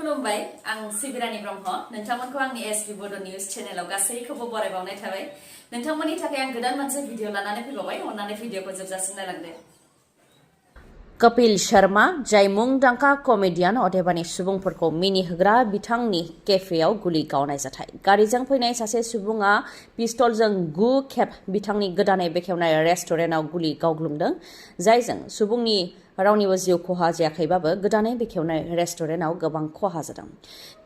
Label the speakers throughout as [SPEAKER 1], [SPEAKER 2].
[SPEAKER 1] खुलुमबाय आं सिबि रानी ब्रह्म नोंथांमोनखौ आंनि एसबि बड' निउज चेनेलाव गासैखौबो बरायबावनाय थाबाय नोंथांमोननि थाखाय आं गोदान मोनसे भिडिअ लानानै फैबावबाय अन्नानै भिडिअखौ जोबजासिम नायलांदो कपिल शर्मा जाय मुंदांखा कमेडियान अदेबानि सुबुंफोरखौ मिनिहोग्रा बिथांनि केफेआव गुलि गावनाय जाथाय गारिजों फैनाय सासे सुबुङा पिस्तलजों 9 खेब बिथांनि गोदानै बेखेवनाय रेस्टुरेन्टआव गुलि गावग्लुंदों जायजों सुबुंनि रावनिबो जिउ खहा जायाखैबाबो गोदानै बेखेवनाय रेस्टुरेन्टआव गोबां खहा जादों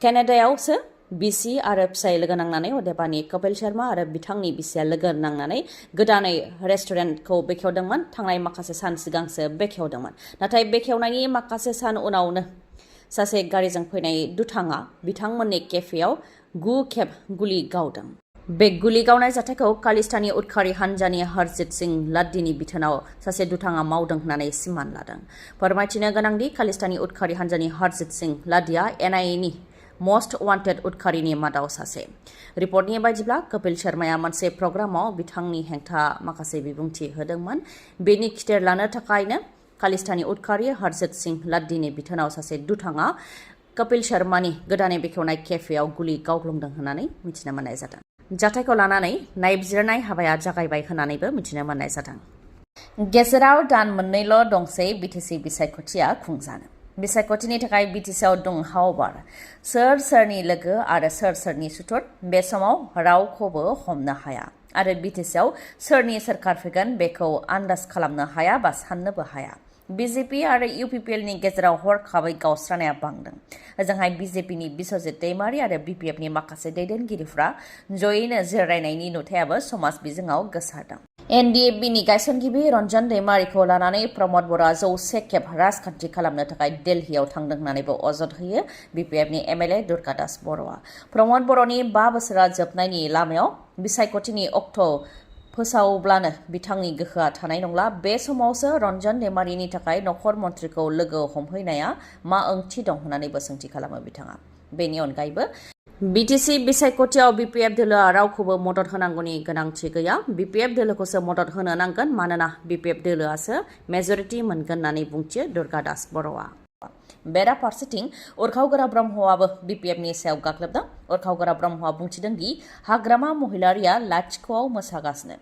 [SPEAKER 1] केनाडायावसो बिसि आरो फिसाय लोगो नांनानै अदेबानि कपिल शर्मा आरो बिथांनि बिसिया लोगो नांनानै गोदानै रेस्टुरेन्टखौ बेखेवदोंमोन थांनाय माखासे सान सिगांसो बेखेवदोंमोन नाथाय बेखेवनायनि माखासे सान उनावनो सासे गारिजों फैनाय दुथाङा बिथांमोननि केफेआव 9 खेब गुलि गावदों बे गुलि गावनाय जाथायखौ खालिस्तानी उदखारि हानजानि हरजित सिंह लाद्दीनि बिथोनाव सासे दुथाङा मावदों होननानै सिमान लादों फोरमायथिनो गोनांदि खालिस्तानी उदखारि हानजानि हरजित सिंह लाद्दीया एनआईएनि मोस्ट वान्टेड उदखारिनि मादाव सासे रिपर्टनि बायदिब्ला कपिल शर्माया मोनसे प्रग्रामाव बिथांनि हेंथा माखासे बिबुंथि होदोंमोन बेनि खिथेर लानो थाखायनो खालिस्तानी उदखारि हरजित सिंह लाद्दीनि बिथोनाव सासे दुथाङा कपिल शर्मानि गोदानै बेखेवनाय केफेआव गुलि गावग्लुंदों होननानै मिथिनो मोननाय जादों जाथायखौ लानानै नायबिजिरनाय हाबाया जागायबाय होननानैबो मिथिनो मोननाय जादों गेजेराव दान मोननैल' दंसै बिटिसि बिसायख'थिया खुंजानो बिसायख'थिनि थाखाय बिटिसिआव दुंहावबार सोर सोरनि लोगो आरो सोर सोरनि सुथुर बे समाव रावखौबो हमनो हाया आरो बिटिसिआव सोरनि सोरखार फैगोन बेखौ आन्दाज खालामनो हाया बा साननोबो हाया बिजेपि आरो इउपिपिएलनि गेजेराव हरखाबै गावस्रानाया बांदों ओजोंहाय बिजेपिनि बिस्वजित दैमारि आरो बिपिएफनि माखासे दैदेनगिरिफ्रा जयैनो जिरायनायनि नुथायाबो समाज बिजोङाव गोसारदों एनडिएफबिनि गायसनगिरि रन्जन दैमारिखौ लानानै प्रमद बर'आ 100 खेब राजखान्थि खालामनो थाखाय दिल्लीयाव थांदों होननानैबो अजद होयो बिपिएफनि एमएलए दुर्गा दास बर'आ प्रमद बर'नि 5 बोसोरा जोबनायनि लामायाव बिसायख'थिनि अक्ट' फोसावब्लानो बिथांनि गोहोआ थानाय नंला बे समावसो रन्जन दैमारिनि थाखाय नखर मन्थ्रिखौ लोगो हमहैनाया मा ओंथि दं होननानैबो सोंथि खालामो बिथाङा बेनि अनगायैबो बिटिसि बिसायख'थियाव बिपिएफ दोलोआ रावखौबो मदद होनांगौनि गोनांथि गैया बिपिएफ दोलोखौसो मदद होनो नांगोन मानोना बिपिएफ दोलोआसो मेजरिटि मोनगोन होननानै बुंथियो दुर्गा दास बर'आ बेराफारसेथिं उरखावगोरा ब्रह्मआबो बिपिएफनि सायाव गाग्लोबदों उरखावगोरा ब्रह्मआ बुंथिदों दि हाग्रामा महिलारिया लाथिख'आव मोसागासिनो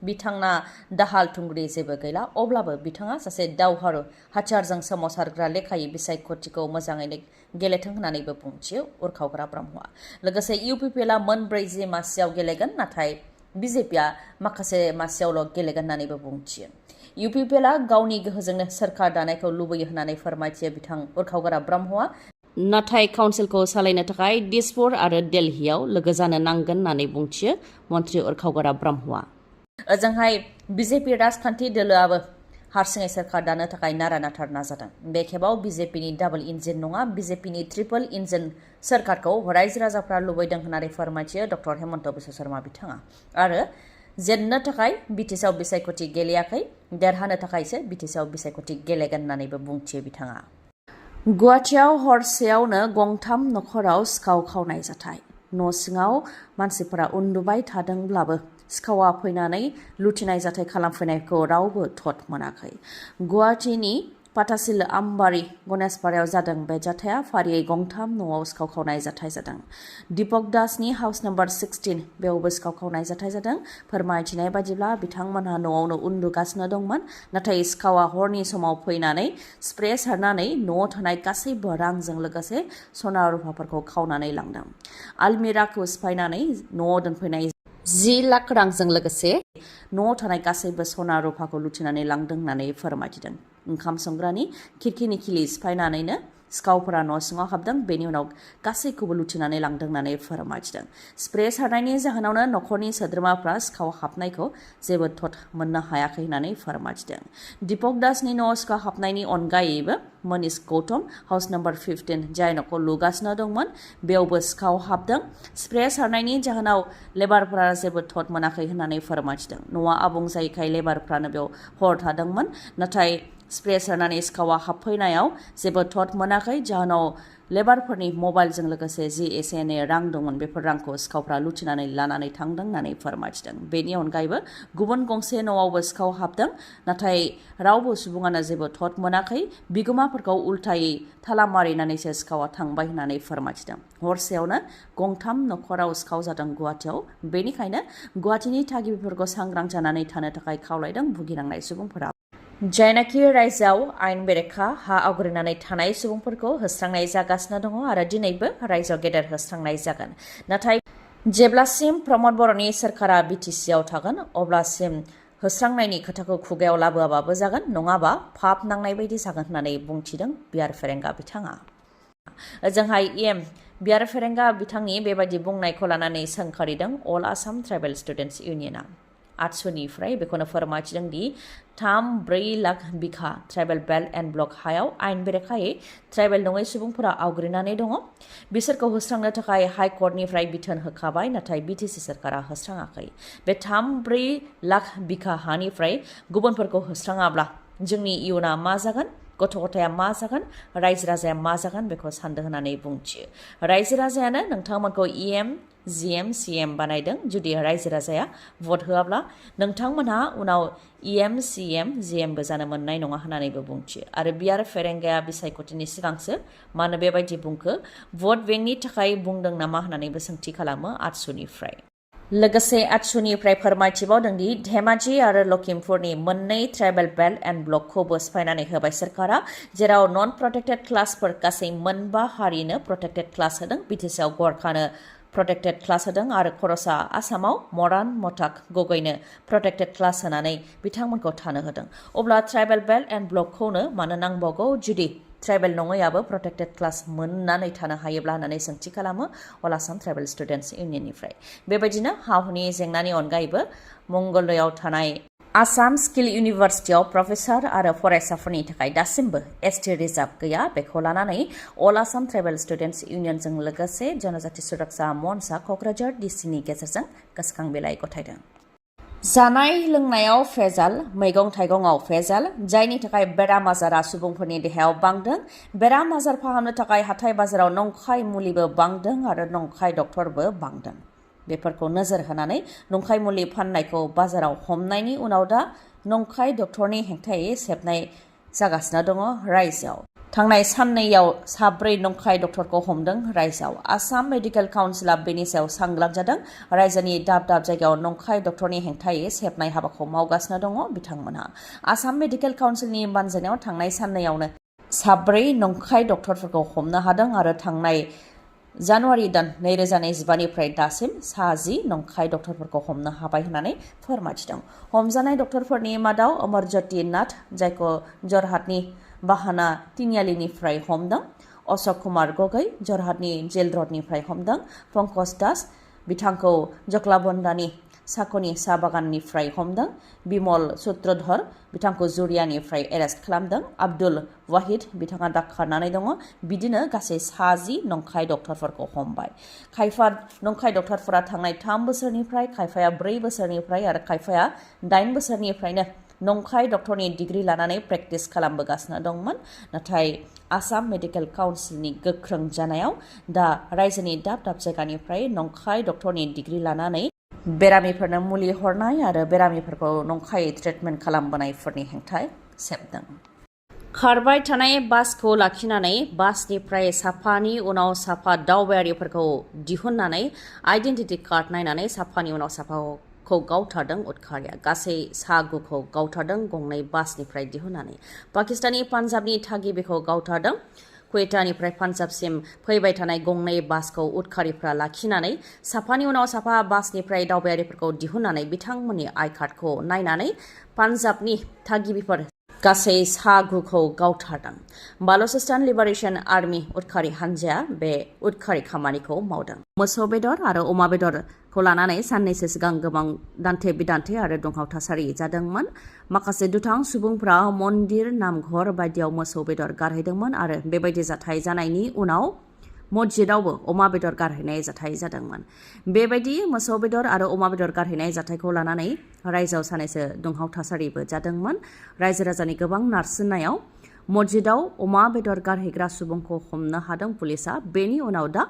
[SPEAKER 1] बिथांना दाहाल थुंग्रि जेबो गैला अब्लाबो बिथाङा सासे दावहारु हाथियारजों सोमावसारग्रा लेखायै बिसायख'थिखौ मोजाङैनो गेलेथों होननानैबो बुंथियो उरखावग्रा ब्रह्मआ लोगोसे इउपिपिएलआ 40 मासियाव गेलेगोन नाथाय बिजेपिआ माखासे मासियावल' गेलेगोन होननानैबो बुंथियो इउपिपिएलआ गावनि गोहोजोंनो सोरखार दानायखौ लुबैयो होननानै फोरमायथियो बिथां उरखावग्रा ब्रह्मआ नाथाय काउन्सिलखौ सालायनो थाखाय दिसपुर आरो दिल्लीयाव लोगो जानो नांगोन होननानै बुंथियो मन्त्रि उरखावग्रा ब्रह्मआ ओजोंहाय बिजेपि राजखान्थि दोलोआबो हारसिङै सोरखार दानो थाखाय नारा नाथार नाजादों बे खेबाव बिजेपिनि डाबल इन्जिन नङा बिजेपिनि ट्रिपल इन्जिन सोरखारखौ रायजो राजाफ्रा लुबैदों होननानै फोरमायथियो डक्टर हेमन्त बिश्व शर्मा बिथाङा आरो जेननो थाखाय बिटिसिआव बिसायख'थि गेलेयाखै देरहानो थाखायसो बिटिसिआव बिसायख'थि गेलेगोन होननानैबो बुंथियो बिथाङा गुवाहाटियाव हरसेयावनो गंथाम नखराव सिखाव खावनाय जाथाय न' सिङाव मानसिफोरा उन्दुबाय थादोंब्लाबो सिखावा फैनानै लुथिनाय जाथाय खालामफैनायखौ रावबो थट मोनाखै गुवाहाटिनि पाटासिल आमबारि गणेशपारायाव जादों बे जाथाया फारियै गंथाम न'आव सिखाव खावनाय जाथाय जादों दीपक दासनि हाउस नम्बर 16 बेयावबो सिखाव खावनाय जाथाय जादों फोरमायथिनाय बायदिब्ला बिथांमोनहा न'आवनो उन्दुगासिनो दंमोन नाथाय सिखावा हरनि समाव फैनानै स्प्रे सारनानै न'आव थानाय गासैबो रांजों लोगोसे सना रुफाफोरखौ खावनानै लांदों आलमिराखौ सिफायनानै न'आव दोनफैनाय 10 लाख रांजों लोगोसे न'आव थानाय गासैबो सना रुफाखौ लुथिनानै लांदों होननानै फोरमायथिदों ओंखाम संग्रानि खिरखिनि खिलि सिफायनानैनो सिखावफोरा न' सिङाव हाबदों बेनि उनाव गासैखौबो लुथिनानै लांदों होननानै फोरमायथिदों स्प्रे सारनायनि जाहोनावनो नखरनि सोद्रोमाफ्रा सिखाव हाबनायखौ जेबो थट मोननो हायाखै होननानै फोरमायथिदों दीपक दासनि न'आव सिखाव हाबनायनि अनगायैबो मनीष गौतम हाउस नम्बर 15 जाय न'खौ लुगासिनो दंमोन बेयावबो सिखाव हाबदों स्प्रे सारनायनि जाहोनाव लेबारफोरा जेबो थट मोनाखै होननानै फोरमायथिदों न'आ आबुं जायैखाय लेबारफ्रानो बेयाव हर थादोंमोन नाथाय स्प्रे सारनानै सिखावा हाबफैनायाव जेबो थट मोनाखै जाहोनाव लेबारफोरनि मबाइलजों लोगोसे जि एसे एनै रां दंमोन बेफोर रांखौ सिखावफ्रा लुथिनानै लानानै थांदों होननानै फोरमायथिदों। बेनि अनगायैबो गुबुन गंसे न'आवबो सिखाव हाबदों नाथाय रावबो सुबुङानो जेबो थट मोनाखै बिगोमाफोरखौ उल्थायै थाला मारिनानैसो सिखावा थांबाय होननानै फोरमायथिदों। हरसेयावनो गंथाम न'खराव सिखाव जादों गुवाहाटियाव। बेनिखायनो गुवाहाटिनि थागिबिफोरखौ सांग्रां जानानै थानो थाखाय खावलायदों भुगिनांनाय सुबुंफोरा। जायनाखि रायजोआव आयेन बेरेखा हा आवग्रिनानै थानाय सुबुंफोरखौ होस्रांनाय जागासिनो दङ आरो दिनैबो रायजोआव गेदेर होस्रांनाय जागोन। नाथाय जेब्लासिम प्रमद बर'नि सोरखारा बिटिसिआव थागोन अब्लासिम होस्रांनायनि खोथाखौ खुगायाव लाबोआबाबो जागोन नङाबा पाप नांनाय बायदि जागोन होननानै बुंथिदों बिआर फेरेंगा बिथाङा। ओजोंहाय इएम बिआर फेरेंगा बिथांनि बेबायदि बुंनायखौ लानानै सोंखारिदों अल आसाम ट्राइबेल स्टुडेन्टस इउनियनआ। आटसुनिफ्राय बेखौनो फोरमायथिदों दि 3-4 लाख बिघा ट्राइबेल बेल्ट एन्ड ब्लक हायाव आयेन बेरेखायै ट्राइबेल नङै सुबुंफोरा आवग्रिनानै दङ। बिसोरखौ होस्रांनो थाखाय हाइकर्टनिफ्राय बिथोन होखाबाय नाथाय बिटिसि सोरखारा होस्राङाखै। बे 3-4 लाख बिघा हानिफ्राय गुबुनफोरखौ होस्राङाब्ला जोंनि इयुना मा जागोन, गथ' गथाया मा जागोन, रायजो राजाया मा जागोन बेखौ सानदों होननानै बुंथियो। रायजो राजायानो नोंथांमोनखौ इएम जिएम सिएम बानायदों। जुदि रायजो राजाया भट होआब्ला नोंथांमोनहा उनाव इएम सिएम जिएमबो जानो मोननाय नङा होननानैबो बुंथियो। आरो बिआर फेरेंगाया बिसायख'थिनि सिगांसो मानो बेबायदि बुंखो भट बेंकनि थाखाय बुंदों नामा होननानैबो सोंथि खालामो आटसुनिफ्राय। लोगोसे आटसुनिफ्राय फोरमायथिबावदों दि धेमाजि आरो लखिमपुरनि मोननै ट्राइबेल बेल्ट एन्ड ब्लकखौबो सिफायनानै होबाय सोरखारा, जेराव नन प्रटेक्टेड क्लासफोर गासै 4 हारिनो प्रटेक्टेड क्लास होदों। बिटिसिआव गरखानो प्रटेक्टेड क्लास होदों आरो खर'सा आसामाव मरान मटाक गगैनो प्रटेक्टेड क्लास होनानै बिथांमोनखौ थानो होदों। अब्ला ट्राइबेल बेल्ट एन्ड ब्लकखौनो मानो नांबावगौ जुदि ट्राइबेल नङैयाबो प्रटेक्टेड क्लास मोननानै थानो हायोब्ला होननानै सोंथि खालामो अल आसाम ट्राइबेल स्टुडेन्टस इउनियननिफ्राय। बेबायदिनो हा हुनि जेंनानि अनगायैबो मंगलदैयाव थानाय आसाम स्किल इउनिभार्सिटियाव प्रफेसार आरो फरायसाफोरनि थाखाय दासिमबो एसटि रिजार्भ गैया। बेखौ लानानै अल आसाम ट्राइबेल स्टुडेन्टस इउनियनजों लोगोसे जनजाति सुरक्षा मन्चआ क'क्राझार डिसिनि गेजेरजों गोसोखां बिलाइ गथायदों। जानाय लोंनायाव भेजाल, मैगं थाइगंआव भेजाल, जायनि थाखाय बेराम आजारा सुबुंफोरनि देहायाव बांदों। बेराम आजार फाहामनो थाखाय हाथाय बाजाराव नंखाय मुलिबो बांदों आरो नंखाय डक्टरबो बांदों। बेफोरखौ नोजोर होनानै नंखाय मुलि फाननायखौ बाजाराव हमनायनि उनाव दा नंखाय डक्टरनि हेंथायै सेबनाय जागासिनो दङ रायजोआव। थांनाय साननैयाव 4 नंखाय डक्टरखौ हमदों रायजोआव। आसाम मेडिकेल काउन्सिलआ बेनि सायाव सांग्रां जादों। रायजोनि दाब दाब जायगायाव नंखाय डक्टरनि हेंथायै सेबनाय हाबाखौ मावगासिनो दङ बिथांमोनहा। आसाम मेडिकेल काउन्सिलनि बानजायनायाव थांनाय साननैयावनो 4 नंखाय डक्टरफोरखौ हमनो हादों आरो थांनाय जानुवारि दान 2025निफ्राय दासिम 10 नंखाय डक्टरफोरखौ हमनो हाबाय होननानै फोरमायथिदों। हमजानाय डक्टरफोरनि मादाव अमरज्योति नाथ, जायखौ जरहाटनि बाहाना तिनियालिनिफ्राय हमदों, अशोक कुमार गगै जरहाटनि जेल रडनिफ्राय हमदों, पंकज दास बिथांखौ जक्लाबन्दानि साख'नि साहा बागाननिफ्राय हमदों, बिमल सूत्रधर बिथांखौ जुरियानिफ्राय एरेस्ट खालामदों, आब्दुल वाहिद बिथाङा दाखारनानै दङ। बिदिनो गासै 10 नंखाय डक्टरफोरखौ हमबाय। खायफा नंखाय डक्टरफोरा थांनाय 3 बोसोरनिफ्राय, खायफाया 4 बोसोरनिफ्राय आरो खायफाया 8 बोसोरनिफ्रायनो नंखाय डक्टरनि डिग्री लानानै प्रेक्टिस खालामबोगासिनो दंमोन। नाथाय आसाम मेडिकेल काउन्सिलनि गोख्रों जानायाव दा रायजोनि दाब दाब जायगानिफ्राय नंखाय डक्टरनि डिग्री लानानै बेरामिफोरनो मुलि हरनाय आरो बेरामिफोरखौ नंखायै ट्रिटमेन्ट खालामबोनायफोरनि हेंथा सेबदों। खारबाय थानाय बासखौ लाखिनानै बासनिफ्राय साफानि उनाव साफा दावबायारिफोरखौ दिहुननानै आइडेन्टिटि कार्ड नायनानै साफानि उनाव साफाखौ गावथारदों उदखारिया। गासै 9खौ गावथारदों गंनै बासनिफ्राय दिहुननानै। पाकिस्तानी पान्जाबनि थागिबिखौ गावथारदों। कुवेटानिफ्राय पान्जाबसिम फैबाय थानाय गंनै बासखौ उदखारिफ्रा लाखिनानै साफानि उनाव साफा बासनिफ्राय दावबायारिफोरखौ दिहुननानै बिथांमोननि आइ कार्डखौ नायनानै पान्जाबनि थागिबिफोर गासै 9खौ गावथारदों। बालुचिस्तान लिबारेशन आर्मी उदखारि हानजाया बे उदखारि खामानिखौ मावदों। मोसौ बेदर आरो अमा बेदरखौ लानानै साननैसो सिगां गोबां दान्थे बिदान्थे आरो दुंहाव थासारि जादोंमोन। माखासे दुथां सुबुंफ्रा मन्दिर, नामघर बायदियाव मोसौ बेदर गारहैदोंमोन आरो बेबायदि जाथाय जानायनि उनाव मस्जिदावबो अमा बेदर गारहैनाय जाथाय जादोंमोन। बेबायदि मोसौ बेदर आरो अमा बेदर गारहैनाय जाथायखौ लानानै रायजोआव सानैसो दुंहाव थासारिबो जादोंमोन। रायजो राजानि गोबां नारसिननायाव मस्जिदाव अमा बेदर गारहैग्रा सुबुंखौ हमनो हादों पुलिसा। बेनि उनाव दा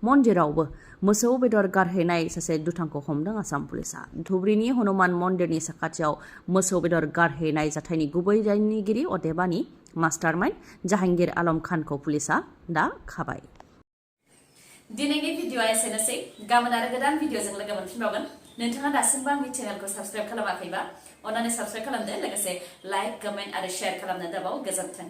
[SPEAKER 1] मन्दिरावबो मोसौ बेदर गारहैनाय सासे दुथांखौ हमदों आसाम पुलिसा। धुब्रिनि हनुमान मन्दिरनि साखाथियाव मोसौ बेदर गारहैनाय जाथायनि गुबै दायनिगिरि अदेबानि मास्टारमाइन्ड जाहांगीर आलम खानखौ पुलिसा दा खाबाय।
[SPEAKER 2] दिनैनि भिडिअआ एसेनोसै। गाबोन आरो गोदान भिडिअजों लोगो मोनफिनबावगोन। नोंथाङा दासिमबो आंनि चेनेलखौ साबस्क्राइब खालामाखैबा अन्नानै साबस्क्राइब खालामदो, लोगोसे लाइक, कमेन्ट आरो शेयार खालामनो दाबाव। गोजोन्थों।